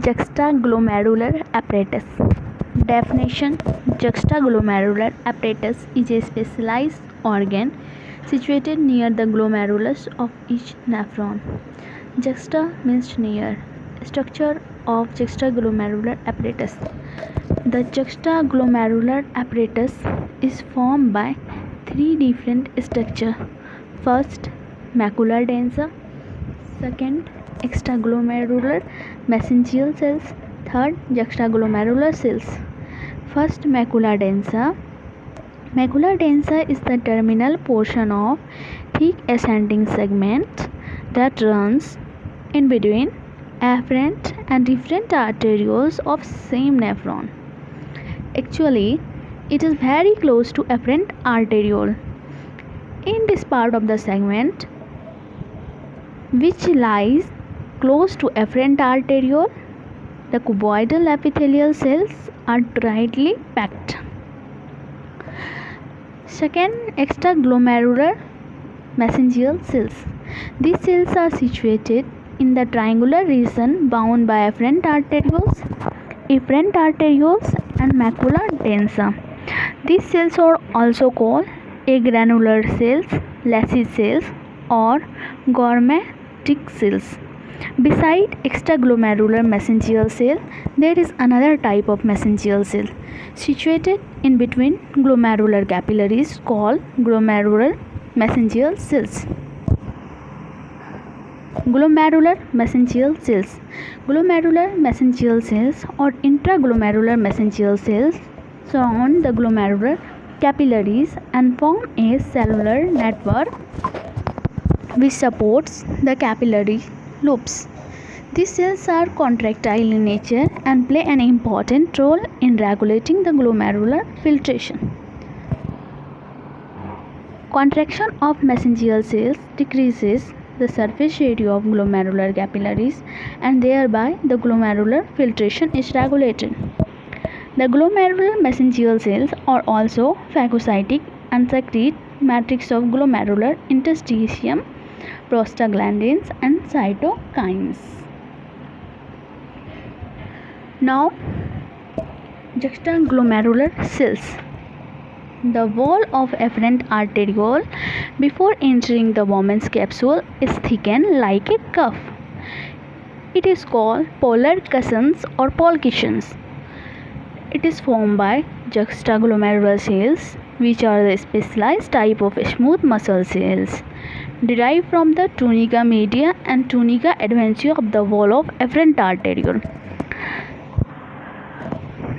Juxtaglomerular apparatus. Definition: juxtaglomerular apparatus is a specialized organ situated near the glomerulus of each nephron. Juxta means near. Structure of juxtaglomerular apparatus. The juxtaglomerular apparatus is formed by three different structures. First, macula densa. Second, extraglomerular mesangial cells. Third, juxtaglomerular cells. First, macula densa. Macula densa is the terminal portion of thick ascending segment that runs in between afferent and different arterioles of same nephron. Actually, it is very close to afferent arteriole. In this part of the segment, which lies close to afferent arteriole, the cuboidal epithelial cells are tightly packed. Second, extraglomerular mesangial cells. These cells are situated in the triangular region bound by afferent arterioles, and macula densa. These cells are also called agranular cells, Lassie cells, or Gormactic cells. Beside extraglomerular mesangial cell, there is another type of mesangial cell situated in between glomerular capillaries called glomerular mesangial cells. Glomerular mesangial cells. Glomerular mesangial cells or intraglomerular mesangial cells surround the glomerular capillaries and form a cellular network which supports the capillary loops. These cells are contractile in nature and play an important role in regulating the glomerular filtration. Contraction of mesangial cells decreases the surface area of glomerular capillaries and thereby the glomerular filtration is regulated. The glomerular mesangial cells are also phagocytic and secrete matrix of glomerular interstitium, prostaglandins and cytokines. Now, juxtaglomerular cells. The wall of afferent arteriole before entering the Bowman's capsule is thickened like a cuff. It is called polar cushions or Paul cushions. It is formed by juxtaglomerular cells, which are the specialized type of smooth muscle cells derived from the tunica media and tunica adventio of the wall of afferent arteriole.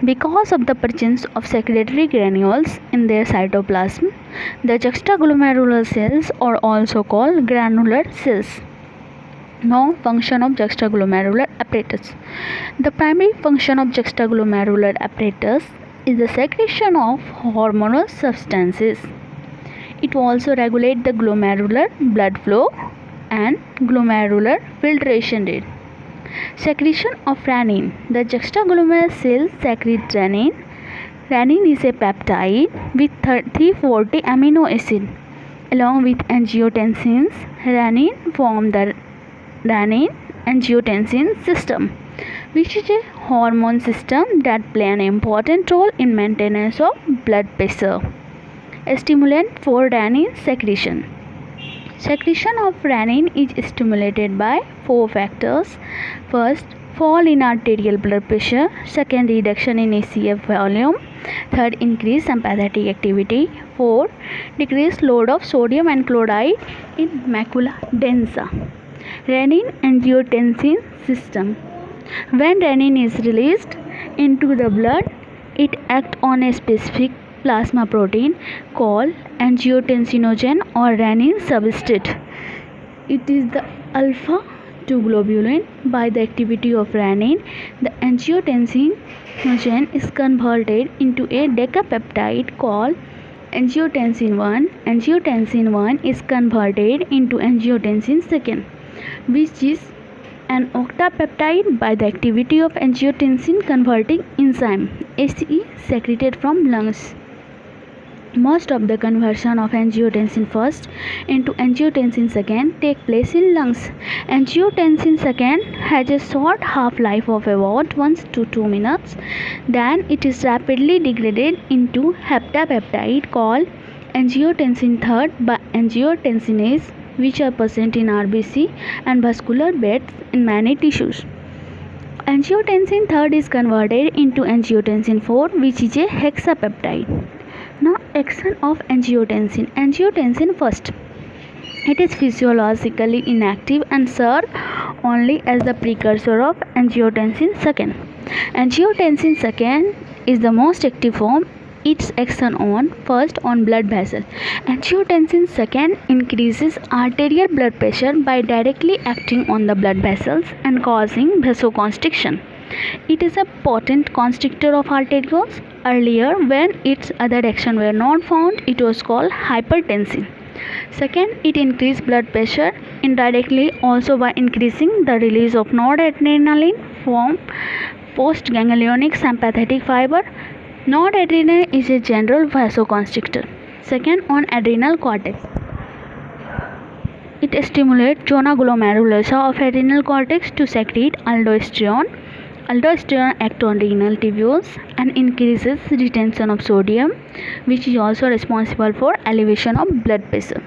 Because of the presence of secretory granules in their cytoplasm, the juxtaglomerular cells are also called granular cells. Now, function of juxtaglomerular apparatus. The primary function of juxtaglomerular apparatus is the secretion of hormonal substances. It also regulates the glomerular blood flow and glomerular filtration rate. Secretion of renin. The juxtaglomerular cells secrete renin. Renin is a peptide with 340 amino acid. Along with angiotensins, renin form the renin-angiotensin system, which is a hormone system that plays an important role in maintenance of blood pressure. A stimulant for renin secretion. Secretion of renin is stimulated by four factors. First, fall in arterial blood pressure. Second, reduction in ACF volume. Third, increase sympathetic activity. Fourth, decreased load of sodium and chloride in macula densa. Renin-angiotensin system. When renin is released into the blood, it acts on a specific plasma protein called angiotensinogen or renin substrate. It is the alpha 2 globulin. By the activity of renin, the angiotensinogen is converted into a decapeptide called angiotensin 1. Angiotensin 1 is converted into angiotensin 2, which is an octapeptide. By the activity of angiotensin converting enzyme ACE secreted from lungs. Most of the conversion of angiotensin first into angiotensin second take place in lungs. Angiotensin second has a short half-life of about 1 to 2 minutes. Then it is rapidly degraded into heptapeptide called angiotensin third by angiotensinase, which are present in RBC and vascular beds in many tissues. Angiotensin third is converted into angiotensin 4, which is a hexapeptide. Now, action of angiotensin. Angiotensin first. It is physiologically inactive and serves only as the precursor of angiotensin second. Angiotensin second is the most active form. Its action on first on blood vessel. Angiotensin second increases arterial blood pressure by directly acting on the blood vessels and causing vasoconstriction. It is a potent constrictor of arterioles. Earlier, when its other action were not found, it was called hypertensin. Second, it increases blood pressure indirectly also by increasing the release of noradrenaline from postganglionic sympathetic fiber. Noradrenaline is a general vasoconstrictor. Second, on adrenal cortex. It stimulates zona glomerulosa of adrenal cortex to secrete aldosterone. Aldosterone acts on renal tubules and increases retention of sodium, which is also responsible for elevation of blood pressure.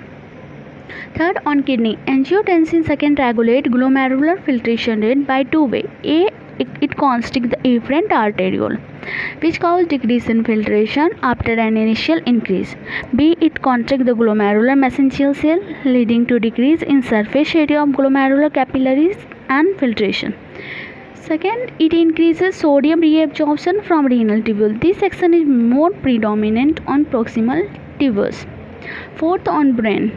Third, on kidney. Angiotensin second regulates glomerular filtration rate by two ways. A, it constricts the afferent arteriole, which causes decrease in filtration after an initial increase. B, it contracts the glomerular mesangial cell, leading to decrease in surface area of glomerular capillaries and filtration. Second, it increases sodium reabsorption from renal tubule. This action is more predominant on proximal tubules. Fourth, on brain.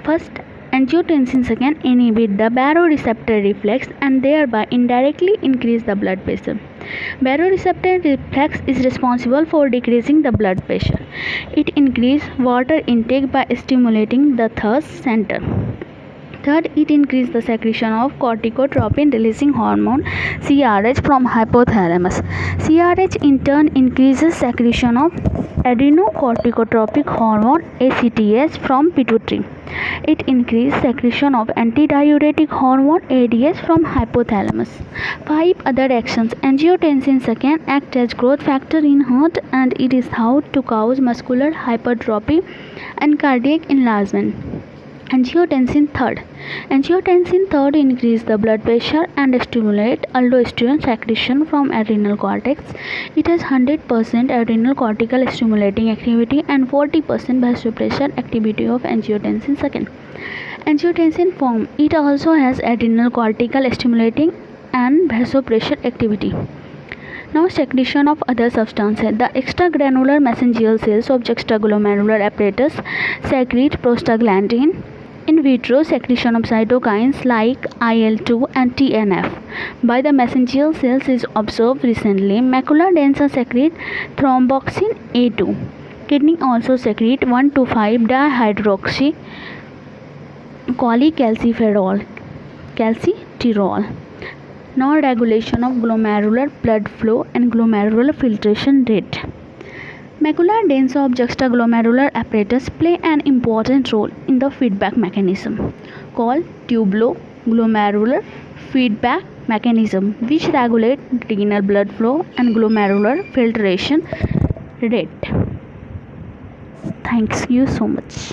First, angiotensin second inhibit the baroreceptor reflex and thereby indirectly increase the blood pressure. Baroreceptor reflex is responsible for decreasing the blood pressure. It increases water intake by stimulating the thirst center. Third, it increases the secretion of corticotropin releasing hormone CRH from hypothalamus. CRH in turn increases secretion of adrenocorticotropic hormone ACTH from pituitary. It increases secretion of antidiuretic hormone ADH from hypothalamus. 5 other actions. Angiotensin second acts as growth factor in heart and it is thought to cause muscular hypertrophy and cardiac enlargement. Angiotensin third. Angiotensin third increases the blood pressure and stimulates aldosterone secretion from adrenal cortex. It has 100% adrenal cortical stimulating activity and 40% vasopressor activity of angiotensin second. Angiotensin form. It also has adrenal cortical stimulating and vasopressor activity. Now, secretion of other substances. The extragranular mesangial cells of juxtaglomerular apparatus secrete prostaglandin. In vitro, secretion of cytokines like IL-2 and TNF by the mesangial cells is observed recently. Macula densa secrete thromboxane A2. Kidney also secrete 1,2,5-dihydroxy cholecalciferol, calcitirol. Now, regulation of glomerular blood flow and glomerular filtration rate. Macula densa of juxtaglomerular apparatus play an important role in the feedback mechanism called tubuloglomerular feedback mechanism, which regulates renal blood flow and glomerular filtration rate. Thanks you so much.